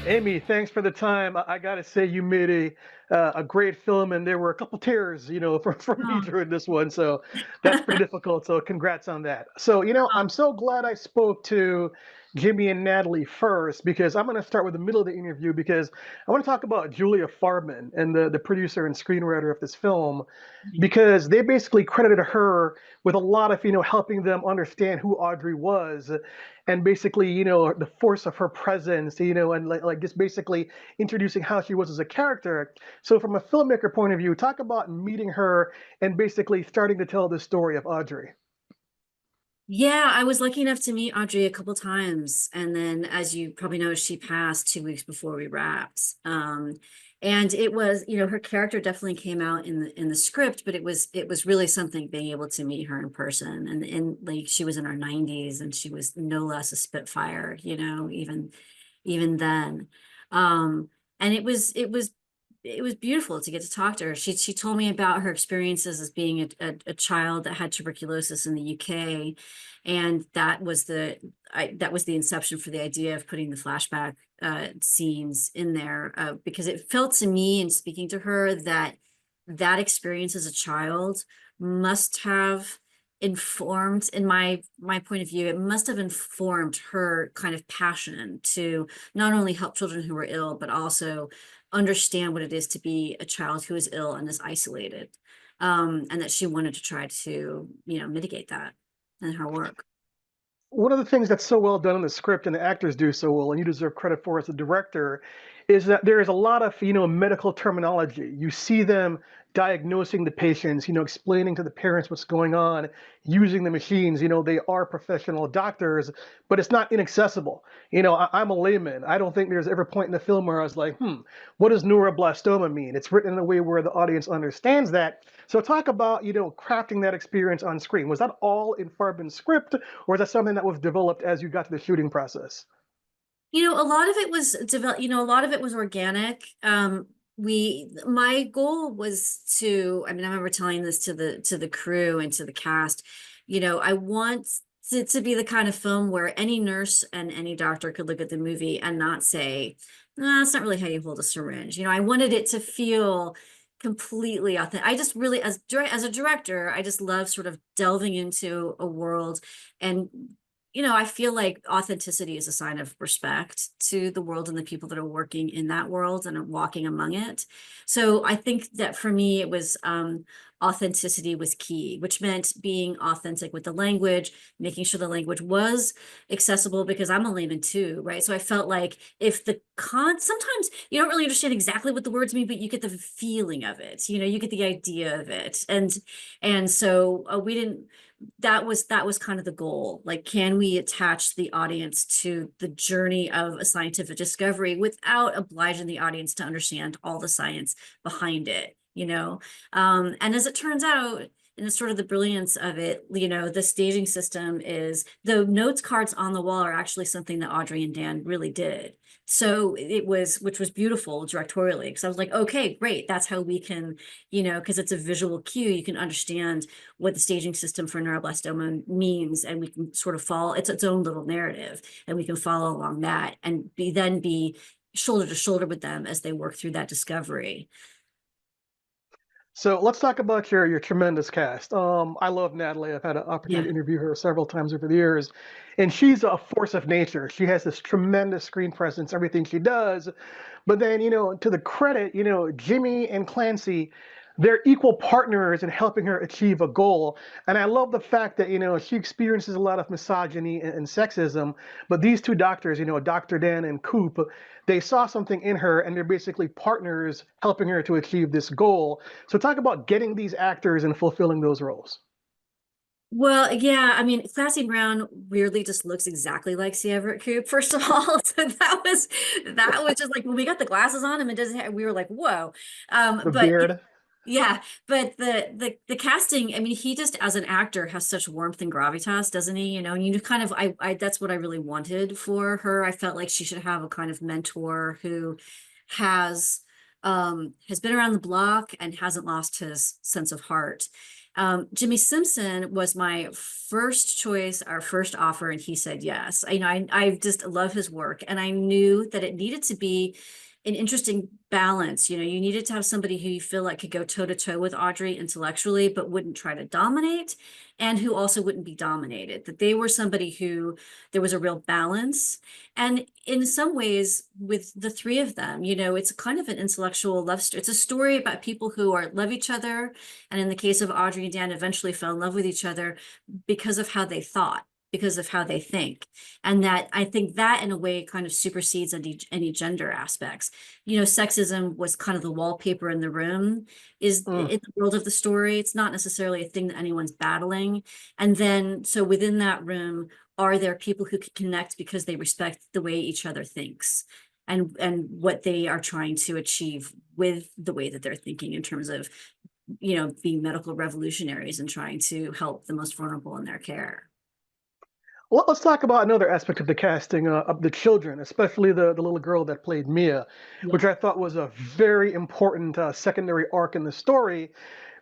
Amy, thanks for the time. I gotta say, you made a great film, and there were a couple tears, from me Oh, during this one. So that's pretty difficult. So congrats on that. So oh, I'm so glad I spoke to Jimmy and Natalie first because I'm gonna start with the middle of the interview because I want to talk about Julia Farman and the producer and screenwriter of this film because they basically credited her with a lot of helping them understand who Audrey was and basically the force of her presence, and like just basically introducing how she was as a character. So from a filmmaker point of view, talk about meeting her and basically starting to tell the story of Audrey. yeah, I was lucky enough to meet Audrey a couple times, and then, as you probably know, she passed 2 weeks before we wrapped. And it was, her character definitely came out in the script, but it was really something being able to meet her in person, and like she was in her 90s, and she was no less a Spitfire, even then. Um, and it was beautiful to get to talk to her. She told me about her experiences as being a child that had tuberculosis in the UK, and that was the inception for the idea of putting the flashback scenes in there, because it felt to me in speaking to her that that experience as a child must have informed, in my point of view, it must have informed her kind of passion to not only help children who were ill, but also understand what it is to be a child who is ill and is isolated, and that she wanted to try to mitigate that in her work. One of the things that's so well done in the script and the actors do so well, and you deserve credit for as a director, is that there is a lot of medical terminology. You see them diagnosing the patients, explaining to the parents what's going on, using the machines. They are professional doctors, but it's not inaccessible. I'm a layman. I don't think there's ever a point in the film where I was like, what does neuroblastoma mean? It's written in a way where the audience understands that. So talk about crafting that experience on screen. Was that all in Farben's script, or is that something that was developed as you got to the shooting process? A lot of it was develop, a lot of it was organic. My goal was I mean, I remember telling this to the crew and to the cast, I want it to be the kind of film where any nurse and any doctor could look at the movie and not say, "Nah, that's not really how you hold a syringe." I wanted it to feel completely authentic. I just really, as a director, I just love sort of delving into a world, and I feel like authenticity is a sign of respect to the world and the people that are working in that world and are walking among it. So I think that for me, it was authenticity was key, which meant being authentic with the language, making sure the language was accessible because I'm a layman too, right? So I felt like if sometimes you don't really understand exactly what the words mean, but you get the feeling of it, you get the idea of it. And so we didn't that was kind of the goal. Like, can we attach the audience to the journey of a scientific discovery without obliging the audience to understand all the science behind it? And as it turns out, and it's sort of the brilliance of it, the staging system is the notes cards on the wall are actually something that Audrey and Dan really did. So which was beautiful directorially, because I was like, okay, great, that's how we can, because it's a visual cue, you can understand what the staging system for neuroblastoma means, and we can sort of follow its own little narrative, and we can follow along that and be shoulder to shoulder with them as they work through that discovery. So let's talk about your tremendous cast. I love Natalie. I've had an opportunity Yeah. to interview her several times over the years, and she's a force of nature. She has this tremendous screen presence, everything she does. But then, to the credit, Jimmy and Clancy, they're equal partners in helping her achieve a goal. And I love the fact that, she experiences a lot of misogyny and sexism. But these two doctors, Dr. Dan and Coop, they saw something in her and they're basically partners helping her to achieve this goal. So talk about getting these actors and fulfilling those roles. Well, yeah, I mean, Classy Brown weirdly just looks exactly like C. Everett Koop, first of all. So that was just like when we got the glasses on him, it doesn't have, we were like, whoa. The But beard. yeah, but the casting, I mean, he just as an actor has such warmth and gravitas, doesn't he? And you kind of I that's what I really wanted for her. I felt like she should have a kind of mentor who has has been around the block and hasn't lost his sense of heart. Jimmy Simpson was my first choice, our first offer, and he said yes. I just love his work, and I knew that it needed to be an interesting balance. You needed to have somebody who you feel like could go toe to toe with Audrey intellectually, but wouldn't try to dominate, and who also wouldn't be dominated. That they were somebody who there was a real balance. And in some ways, with the three of them, it's kind of an intellectual love story. It's a story about people who love each other, and in the case of Audrey and Dan, eventually fell in love with each other because of how they thought, because of how they think. And that, I think that in a way kind of supersedes any gender aspects. Sexism was kind of the wallpaper in the room, is in Mm. the world of the story. It's not necessarily a thing that anyone's battling. And then, so within that room, are there people who can connect because they respect the way each other thinks, and what they are trying to achieve with the way that they're thinking in terms of, being medical revolutionaries and trying to help the most vulnerable in their care. Well, let's talk about another aspect of the casting of the children, especially the little girl that played Mia, Yeah. which I thought was a very important secondary arc in the story,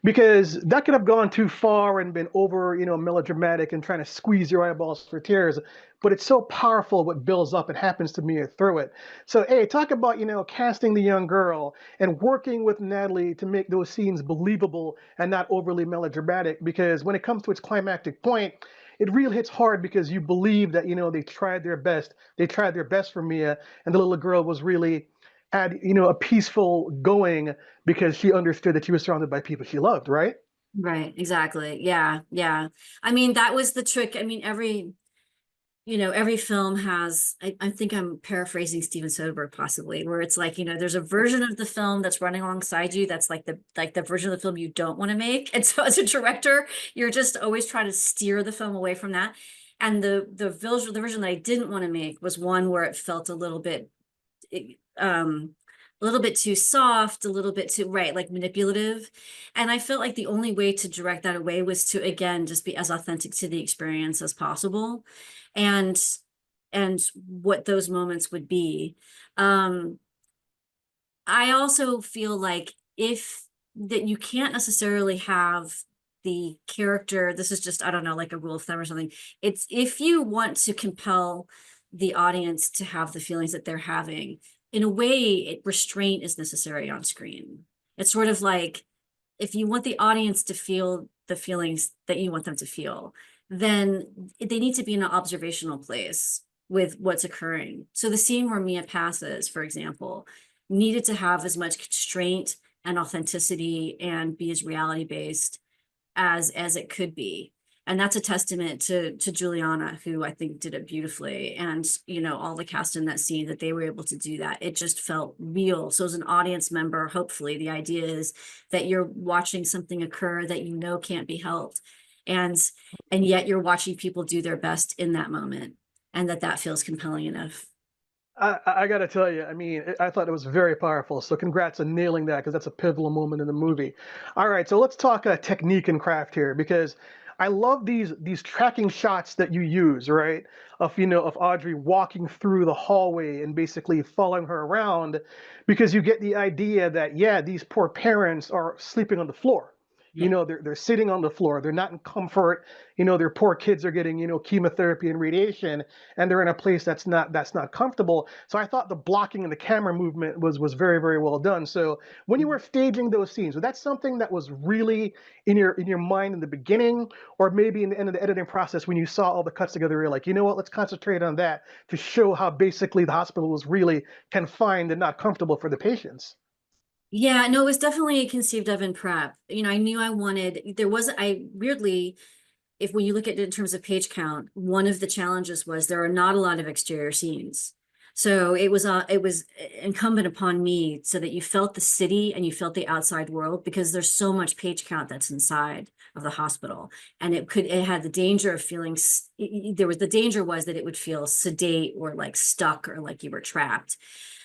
because that could have gone too far and been over, melodramatic and trying to squeeze your eyeballs for tears. But it's so powerful what builds up and happens to Mia through it. So, hey, talk about, casting the young girl and working with Natalie to make those scenes believable and not overly melodramatic. Because when it comes to its climactic point, it really hits hard because you believe that, they tried their best. They tried their best for Mia, and the little girl was really had, a peaceful going because she understood that she was surrounded by people she loved, right? Right, exactly. Yeah, yeah. I mean, that was the trick. I mean, every film has, I think I'm paraphrasing Steven Soderbergh possibly, where it's like, there's a version of the film that's running alongside you that's like the version of the film you don't want to make. And so as a director, you're just always trying to steer the film away from that. And the version that I didn't want to make was one where it felt a little bit too soft, a little bit too, right, like manipulative. And I felt like the only way to direct that away was to, again, just be as authentic to the experience as possible. And what those moments would be. Um, I also feel like if that you can't necessarily have the character, this is just, I don't know, like a rule of thumb or something. It's if you want to compel the audience to have the feelings that they're having, in a way, restraint is necessary on screen. It's sort of like if you want the audience to feel the feelings that you want them to feel, then they need to be in an observational place with what's occurring. So the scene where Mia passes, for example, needed to have as much constraint and authenticity and be as reality based as it could be. And that's a testament to Juliana, who I think did it beautifully, and all the cast in that scene, that they were able to do that. It just felt real. So as an audience member, hopefully the idea is that you're watching something occur that can't be helped, and yet you're watching people do their best in that moment, and that feels compelling enough. I got to tell you, I mean, I thought it was very powerful. So congrats on nailing that because that's a pivotal moment in the movie. All right, so let's talk technique and craft here because I love these tracking shots that you use, right? Of Audrey walking through the hallway and basically following her around, because you get the idea that yeah, these poor parents are sleeping on the floor. Yeah. They're sitting on the floor. They're not in comfort. Their poor kids are getting chemotherapy and radiation, and they're in a place that's not comfortable. So I thought the blocking and the camera movement was very, very well done. So when you were staging those scenes, was that something that was really in your mind in the beginning, or maybe in the end of the editing process when you saw all the cuts together, you're like, you know what, let's concentrate on that to show how basically the hospital was really confined and not comfortable for the patients? Yeah, no, it was definitely conceived of in prep. I knew I weirdly, if when you look at it in terms of page count, one of the challenges was there are not a lot of exterior scenes. So it was incumbent upon me so that you felt the city and you felt the outside world, because there's so much page count that's inside of the hospital. And it had the danger of feeling there was the danger was that it would feel sedate or like stuck or like you were trapped.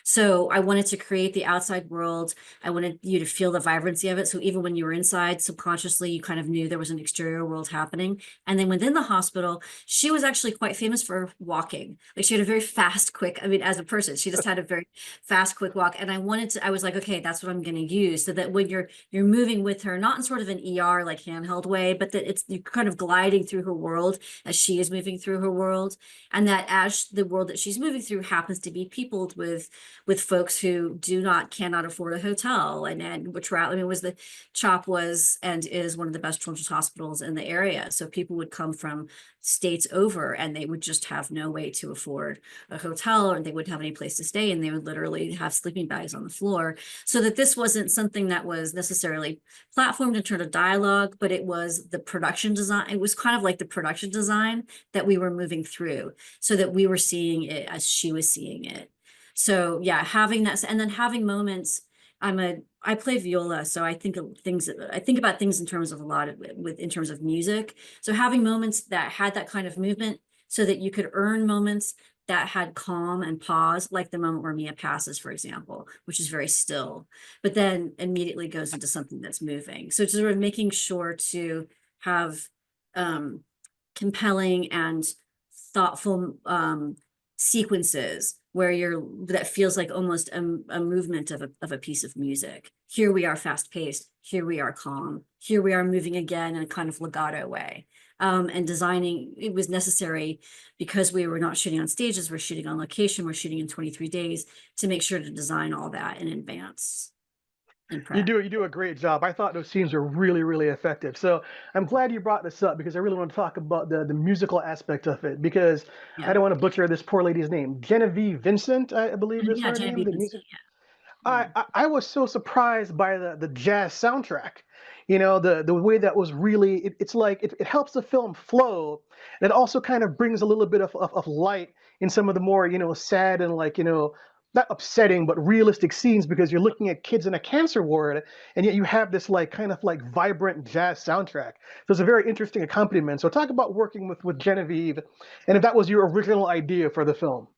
So I wanted to create the outside world. I wanted you to feel the vibrancy of it. So even when you were inside, subconsciously, you kind of knew there was an exterior world happening. And then within the hospital, she was actually quite famous for walking. Like she had a very fast, quick, I mean, as a person, she just had a very fast, quick walk. And I was like, okay, that's what I'm going to use. So that when you're moving with her, not in sort of an ER like handheld way, but that you're kind of gliding through her world as she is moving through her world. And that as the world that she's moving through happens to be peopled with folks who cannot afford a hotel, and which I mean was the CHOP was and is one of the best children's hospitals in the area. So people would come from states over and they would just have no way to afford a hotel, or they wouldn't have any place to stay, and they would literally have sleeping bags on the floor. So that this wasn't something that was necessarily platformed in terms of dialogue, but it was the production design. It was kind of like the production design that we were moving through, so that we were seeing it as she was seeing it. So yeah, having that, and then having moments. I play viola, so I think about things in terms of in terms of music. So having moments that had that kind of movement, so that you could earn moments that had calm and pause, like the moment where Mia passes, for example, which is very still, but then immediately goes into something that's moving. So sort of making sure to have compelling and thoughtful sequences where that feels like almost a movement of a piece of music. Here we are fast paced, here we are calm, here we are moving again in a kind of legato way. And designing, it was necessary because we were not shooting on stages, we're shooting on location, we're shooting in 23 days, to make sure to design all that in advance and prep. You do a great job. I thought those scenes were really, really effective. So I'm glad you brought this up because I really want to talk about the musical aspect of it, because I Yeah. don't want to butcher this poor lady's name. Genevieve Vincent, I believe is Yeah, her name. Genevieve The and music. yeah. I was so surprised by the jazz soundtrack. You know, the way that was really, it's like it helps the film flow. And it also kind of brings a little bit of light in some of the more, sad and like, not upsetting, but realistic scenes, because you're looking at kids in a cancer ward, and yet you have this like kind of like vibrant jazz soundtrack. So it's a very interesting accompaniment. So talk about working with Genevieve, and if that was your original idea for the film.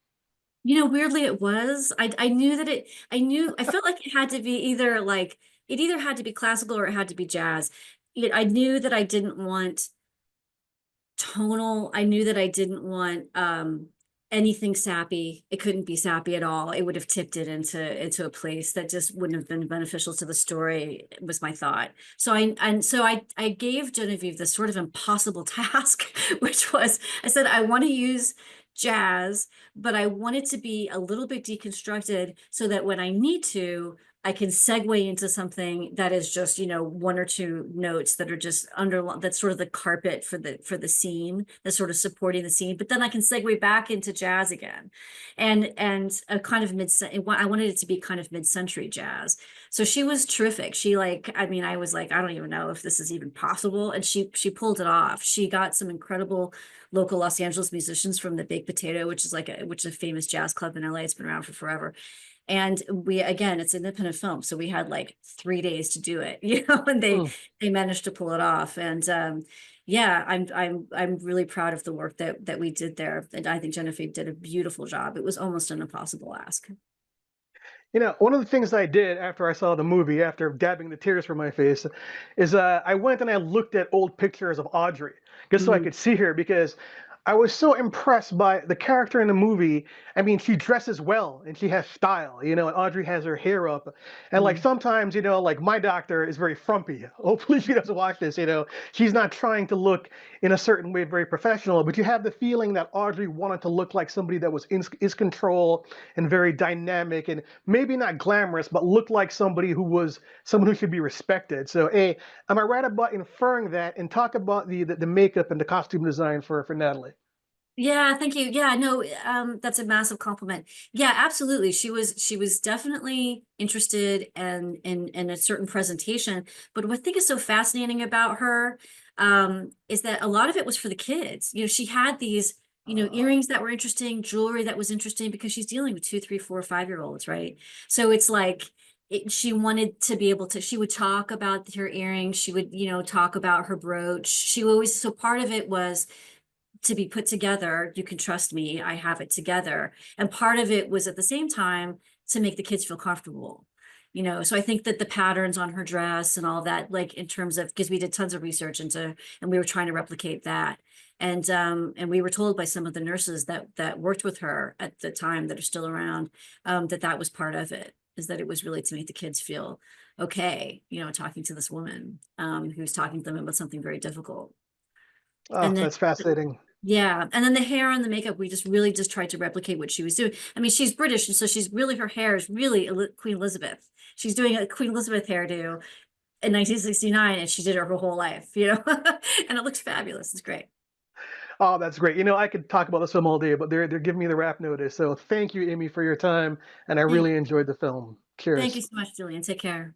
Weirdly it was. I knew that I felt like it had to be it either had to be classical or it had to be jazz. I knew that I didn't want tonal. I knew that I didn't want anything sappy. It couldn't be sappy at all. It would have tipped it into a place that just wouldn't have been beneficial to the story, was my thought. So I gave Genevieve this sort of impossible task, which was, I said I want to use jazz, but I want it to be a little bit deconstructed so that when I need to, I can segue into something that is just, one or two notes that are just that's sort of the carpet for the scene, that's sort of supporting the scene. But then I can segue back into jazz again, and a kind of I wanted it to be kind of mid-century jazz. So she was terrific. I mean, I was like, I don't even know if this is even possible, and she pulled it off. She got some incredible local Los Angeles musicians from the Baked Potato, which is a famous jazz club in LA. It's been around for forever. And again, it's independent film, so we had like 3 days to do it, and Mm. they managed to pull it off. And yeah, I'm really proud of the work that we did there. And I think Genevieve did a beautiful job. It was almost an impossible ask. One of the things I did after I saw the movie, after dabbing the tears from my face, is I went and I looked at old pictures of Audrey just so I Mhm. could see her, because I was so impressed by the character in the movie. I mean, she dresses well and she has style, and Audrey has her hair up. And like Mhm. sometimes, like my doctor is very frumpy. Hopefully she doesn't watch this, she's not trying to look in a certain way very professional, but you have the feeling that Audrey wanted to look like somebody that was in is control and very dynamic, and maybe not glamorous, but looked like somebody who was someone who should be respected. So, am I right about inferring that? And talk about the makeup and the costume design for Natalie. Yeah, thank you. Yeah, no, that's a massive compliment. Yeah, absolutely. She was definitely interested in a certain presentation. But what I think is so fascinating about her, is that a lot of it was for the kids. She had these, Uh, earrings that were interesting, jewelry that was interesting, because she's dealing with 2, 3, 4, 5 year olds, right? So it's like she wanted to be able to, she would talk about her earrings, she would, talk about her brooch. She always, so part of it was to be put together. You can trust me, I have it together. And part of it was at the same time to make the kids feel comfortable. So I think that the patterns on her dress and all that, like in terms of, because we did tons of research into, and we were trying to replicate that. And we were told by some of the nurses that worked with her at the time that are still around, that was part of it, is that it was really to make the kids feel okay, talking to this woman, who's talking to them about something very difficult. Oh, And then, that's fascinating. yeah, and then the hair and the makeup, we just really just tried to replicate what she was doing. I mean, she's British, and so she's really, her hair is really Queen Elizabeth. She's doing a Queen Elizabeth hairdo in 1969, and she did it her whole life, and it looks fabulous. It's great. Oh, that's great. I could talk about this film all day, but they're giving me the wrap notice. So thank you, Amy, for your time, and I Thank, really enjoyed the film. thank you Cheers. so much, Julian. Take care.